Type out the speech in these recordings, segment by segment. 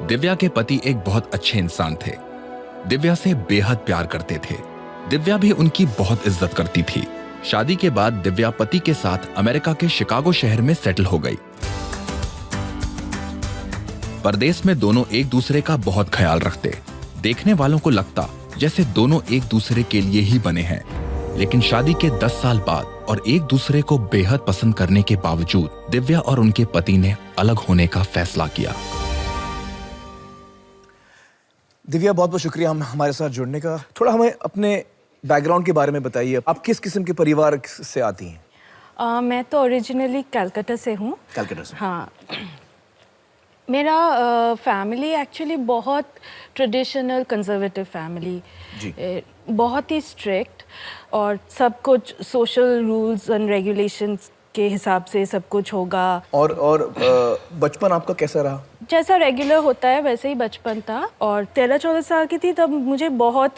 दिव्या के पति एक बहुत अच्छे इंसान थे। दिव्या से बेहद प्यार करते थे। दिव्या भी उनकी बहुत इज्जत करती थी। शादी के बाद दिव्या पति के साथ अमेरिका के शिकागो शहर में सेटल हो गई। परदेश में दोनों एक दूसरे का बहुत ख्याल रखते। देखने वालों को लगता जैसे दोनों एक दूसरे के लिए ही बने हैं। लेकिन शादी के 10 साल बाद और एक दूसरे को बेहद पसंद करने के बावजूद दिव्या और उनके पति ने अलग होने का फैसला किया। दिव्या, बहुत बहुत शुक्रिया हमारे साथ जुड़ने का। थोड़ा हमें अपने बैकग्राउंड के बारे में बताइए। आप किस किस्म के परिवार से आती हैं? मैं तो ओरिजिनली कलकत्ता से हूँ। कलकत्ता से? हाँ। मेरा फैमिली एक्चुअली बहुत ट्रेडिशनल कंजर्वेटिव फैमिली, बहुत ही स्ट्रिक्ट और सब कुछ सोशल रूल्स एंड रेगुलेशंस के हिसाब से सब कुछ होगा। और बचपन आपका कैसा रहा? जैसा रेगुलर होता है वैसे ही बचपन था। और 13-14 साल की थी तब मुझे बहुत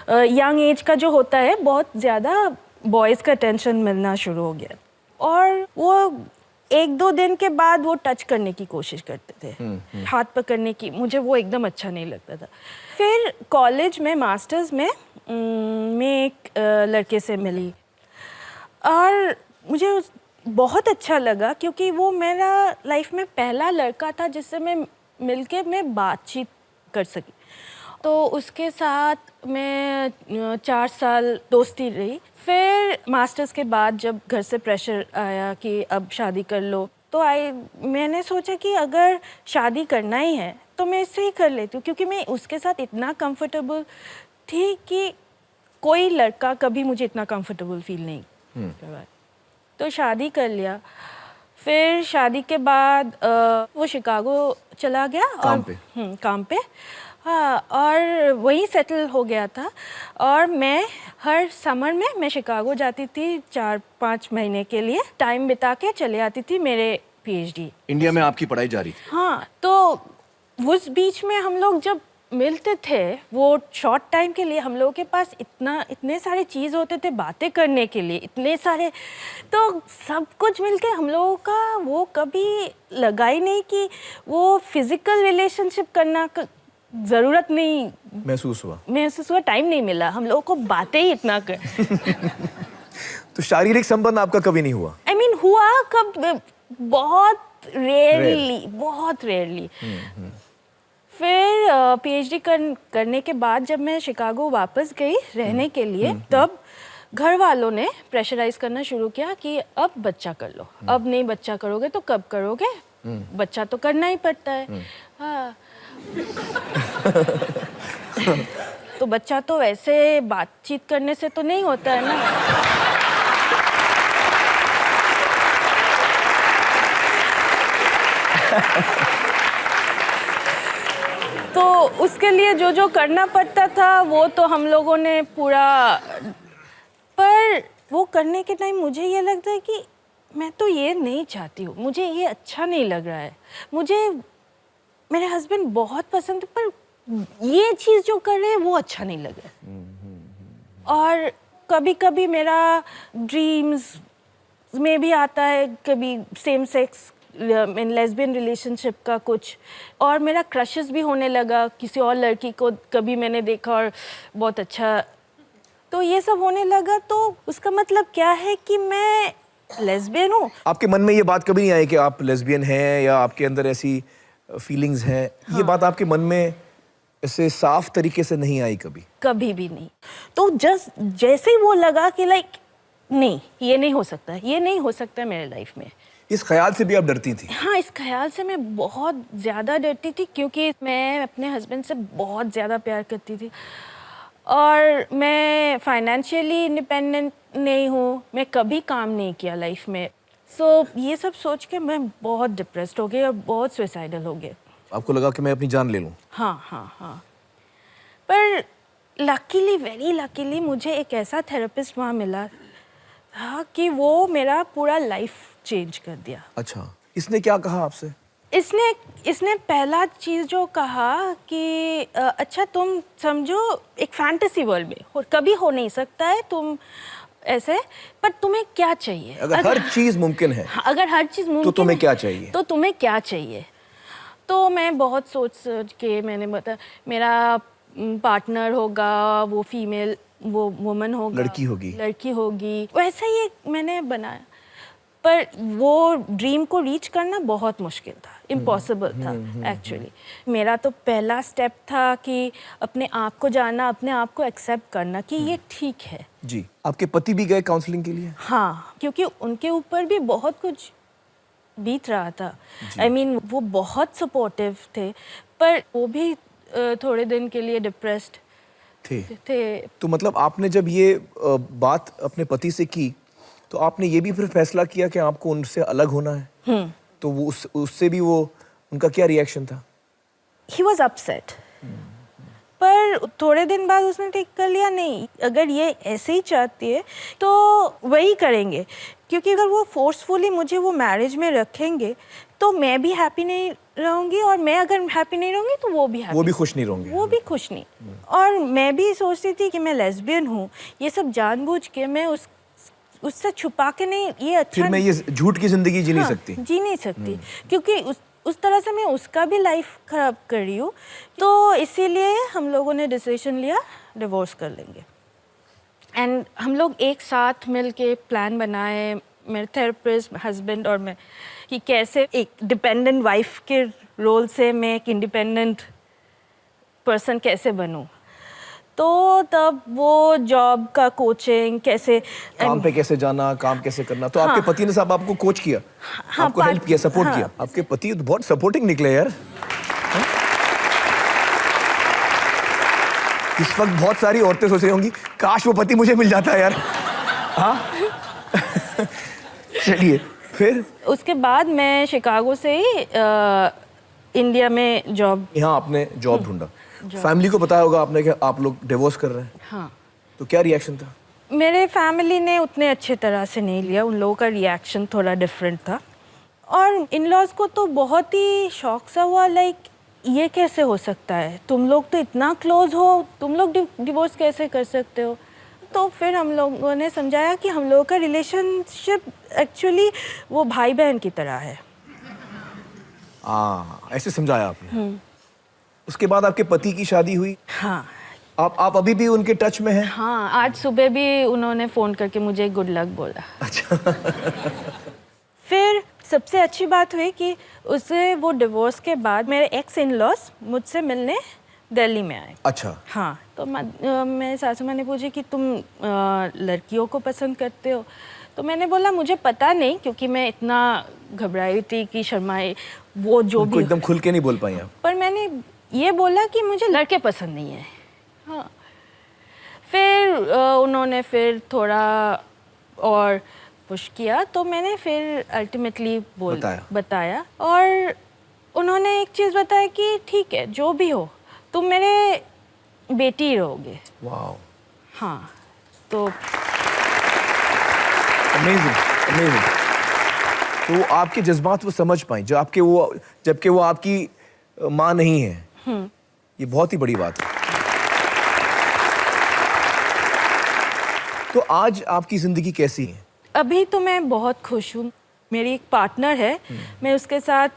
यंग एज का जो होता है बहुत ज़्यादा बॉयज़ का अटेंशन मिलना शुरू हो गया। और वो 1-2 दिन के बाद वो टच करने की कोशिश करते थे, हाथ पकड़ने की। मुझे वो एकदम अच्छा नहीं लगता था। फिर कॉलेज में मास्टर्स में मैं एक लड़के से मिली और मुझे बहुत अच्छा लगा क्योंकि वो मेरा लाइफ में पहला लड़का था जिससे मैं मिलके मैं बातचीत कर सकी। तो उसके साथ मैं 4 साल दोस्ती रही। फिर मास्टर्स के बाद जब घर से प्रेशर आया कि अब शादी कर लो, तो मैंने सोचा कि अगर शादी करना ही है तो मैं इससे ही कर लेती हूँ, क्योंकि मैं उसके साथ इतना कंफर्टेबल थी कि कोई लड़का कभी मुझे इतना कंफर्टेबल फील नहीं करवाया। तो शादी कर लिया। फिर शादी के बाद वो शिकागो चला गया काम पे। हाँ, और वहीं सेटल हो गया था। और मैं हर समर में मैं शिकागो जाती थी 4-5 महीने के लिए, टाइम बिता के चले आती थी मेरे पीएचडी। इंडिया में आपकी पढ़ाई जारी थी? हाँ, तो उस बीच में हम लोग जब मिलते थे वो शॉर्ट टाइम के लिए, हम लोगों के पास इतने सारे चीज़ होते थे बातें करने के लिए, इतने सारे, तो सब कुछ मिलके हम लोगों का वो कभी लगा ही नहीं कि वो फिजिकल रिलेशनशिप करना ज़रूरत नहीं महसूस हुआ। टाइम नहीं मिला, हम लोगों को बातें ही इतना कर तो शारीरिक संबंध आपका कभी नहीं हुआ? हुआ कब, बहुत रेयरली। फिर पीएचडी करने के बाद जब मैं शिकागो वापस गई रहने के लिए, तब घर वालों ने प्रेशराइज करना शुरू किया कि अब बच्चा कर लो, अब नहीं बच्चा करोगे तो कब करोगे, बच्चा तो करना ही पड़ता है। हाँ। तो बच्चा तो वैसे बातचीत करने से तो नहीं होता है ना। तो उसके लिए जो जो करना पड़ता था वो तो हम लोगों ने पूरा, पर वो करने के टाइम मुझे ये लगता है कि मैं तो ये नहीं चाहती हूँ, मुझे ये अच्छा नहीं लग रहा है। मुझे मेरे हस्बैंड बहुत पसंद है पर ये चीज़ जो कर रहे हैं वो अच्छा नहीं लग रहा है। और कभी कभी मेरा ड्रीम्स में भी आता है कभी सेम सेक्स इन लेस्बियन रिलेशनशिप का कुछ, और मेरा क्रशेस भी होने लगा किसी और लड़की को कभी मैंने देखा और बहुत अच्छा, तो ये सब होने लगा। तो उसका मतलब क्या है कि मैं लेस्बियन हूँ। आपके मन में ये बात कभी नहीं आई कि आप लेस्बियन हैं या आपके अंदर ऐसी फीलिंग्स हैं? हाँ। ये बात आपके मन में ऐसे साफ तरीके से नहीं आई कभी? कभी भी नहीं। तो जैसे ही वो लगा कि लाइक नहीं, ये नहीं हो सकता, ये नहीं हो सकता मेरे लाइफ में। इस ख्याल से भी आप डरती थी? हाँ, इस ख्याल से मैं बहुत ज़्यादा डरती थी क्योंकि मैं अपने हस्बैंड से बहुत ज़्यादा प्यार करती थी और मैं फाइनेंशियली इंडिपेंडेंट नहीं हूँ, मैं कभी काम नहीं किया लाइफ में। ये सब सोच के मैं बहुत डिप्रेस्ड हो गई और बहुत सुसाइडल हो गई। आपको लगा कि मैं अपनी जान ले लूँ? हाँ। पर लकीली, वेरी लकीली मुझे एक ऐसा थेरेपिस्ट वहाँ मिला था कि वो मेरा पूरा लाइफ चेंज कर दिया। अच्छा, इसने क्या कहा आपसे? इसने पहला चीज़ जो कहा कि अच्छा तुम समझो एक फैंटेसी वर्ल्ड में और कभी हो नहीं सकता है तुम ऐसे, पर तुम्हें क्या चाहिए? अगर हर चीज मुमकिन है, अगर हर चीज मुमकिन तो तुम्हें क्या चाहिए? तो तुम्हें क्या चाहिए? तो मैं बहुत सोच सोच के मैंने बताया मेरा पार्टनर होगा, वो फीमेल, वो वुमन होगा, लड़की होगी, वैसा ही एक मैंने बनाया। पर वो ड्रीम को रीच करना बहुत मुश्किल था, इम्पॉसिबल था एक्चुअली। मेरा तो पहला स्टेप था कि अपने आप को जानना, अपने आप को एक्सेप्ट करना कि ये ठीक है। जी, आपके पति भी गए काउंसलिंग के लिए? हाँ, क्योंकि उनके ऊपर भी बहुत कुछ बीत रहा था। I mean, वो बहुत सपोर्टिव थे, पर वो भी थोड़े दिन के लिए डिप्रेस्ड थे। तो मतलब आपने जब ये बात अपने पति से की, तो आपने ये भी फिर फैसला किया कि आपको उनसे अलग होना है? तो वो उससे भी वो उनका क्या रिएक्शन था? He was upset. पर थोड़े दिन बाद उसने ठीक कर लिया, नहीं अगर ये ऐसे ही चाहती है तो वही करेंगे, क्योंकि अगर वो फोर्सफुली मुझे वो मैरिज में रखेंगे तो मैं भी हैप्पी नहीं रहूँगी, और मैं अगर हैप्पी नहीं रहूँगी तो वो भी खुश नहीं रहेंगे, वो भी खुश नहीं। और मैं भी सोचती थी कि मैं लेस्बियन हूँ, ये सब जानबूझ के मैं उससे छुपा के नहीं, ये अच्छा फिर मैं ये झूठ की जिंदगी जी नहीं सकती, क्योंकि उस तरह से मैं उसका भी लाइफ खराब कर रही हूँ। तो इसीलिए हम लोगों ने डिसीजन लिया डिवोर्स कर लेंगे। एंड हम लोग एक साथ मिल के प्लान बनाए, मेरे थेरेपिस्ट, हस्बैंड और मैं, कि कैसे एक डिपेंडेंट वाइफ के रोल से मैं एक इंडिपेंडेंट पर्सन कैसे बनूं। तो तब वो जॉब का कोचिंग, कैसे काम पे कैसे जाना, काम कैसे करना, तो आपके पति ने साहब आपको कोच किया, आपको हेल्प किया, सपोर्ट किया? आपके पति तो बहुत सपोर्टिंग निकले यार। इस वक्त बहुत सारी औरतें सोच रही होंगी काश वो पति मुझे मिल जाता है यार। हाँ चलिए फिर उसके बाद मैं शिकागो से ही इंडिया में जॉब, यहाँ आपने जॉब ढूंढा। फैमिली को बताया होगा आपने कि आप लोग डिवोर्स कर रहे हैं? हाँ। तो क्या रिएक्शन था? मेरे फैमिली ने उतने अच्छे तरह से नहीं लिया, उन लोगों का रिएक्शन थोड़ा डिफरेंट था। और इन लॉज को तो बहुत ही शौक सा हुआ, लाइक ये कैसे हो सकता है, तुम लोग तो इतना क्लोज हो, तुम लोग डिवोर्स कैसे कर सकते हो। तो फिर हम लोगों ने समझाया कि हम लोगों का रिलेशनशिप एक्चुअली वो भाई बहन की तरह है। ऐसे समझाया आपने। उसके बाद आपके पति की शादी हुई? हाँ। आप अभी भी उनके टच में हैं? हाँ, आज सुबह भी उन्होंने फ़ोन करके मुझे गुड लक बोला। अच्छा। फिर सबसे अच्छी बात हुई कि उससे वो डिवोर्स के बाद मेरे एक्स इन लॉस मुझसे मिलने दिल्ली में आए। अच्छा। हाँ, तो मेरे सासू माँ ने पूछी कि तुम लड़कियों को पसंद करते हो? तो मैंने बोला मुझे पता नहीं, क्योंकि मैं इतना घबराई थी कि शर्माई, वो जो भी एकदम खुल के नहीं बोल पाई आप। पर मैंने ये बोला कि मुझे लड़के पसंद नहीं है। हाँ। फिर उन्होंने फिर थोड़ा और पुश किया, तो मैंने फिर अल्टीमेटली बताया और उन्होंने एक चीज़ बताया कि ठीक है जो भी हो तुम मेरे बेटी रहोगे। वाह। हाँ, तो अमेजिंग अमेजिंग। तो आपके जज्बात वो समझ पाई जबकि वो आपकी माँ नहीं है। ये बहुत ही बड़ी बात है। तो आज आपकी जिंदगी कैसी है? अभी तो मैं बहुत खुश हूँ। मेरी एक पार्टनर है, मैं उसके साथ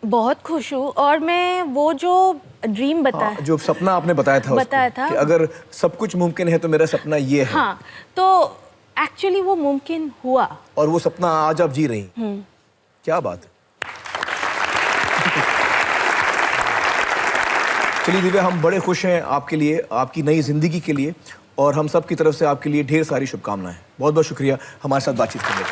बहुत खुश हूँ। और मैं वो जो ड्रीम जो सपना आपने बताया था कि अगर सब कुछ मुमकिन है तो मेरा सपना ये है। हाँ, तो एक्चुअली वो मुमकिन हुआ और वो सपना आज आप जी रही हैं। क्या बात है। चलिए दिव्या, हम बड़े खुश हैं आपके लिए, आपकी नई जिंदगी के लिए, और हम सब की तरफ से आपके लिए ढेर सारी शुभकामनाएं। बहुत बहुत शुक्रिया हमारे साथ बातचीत करने का।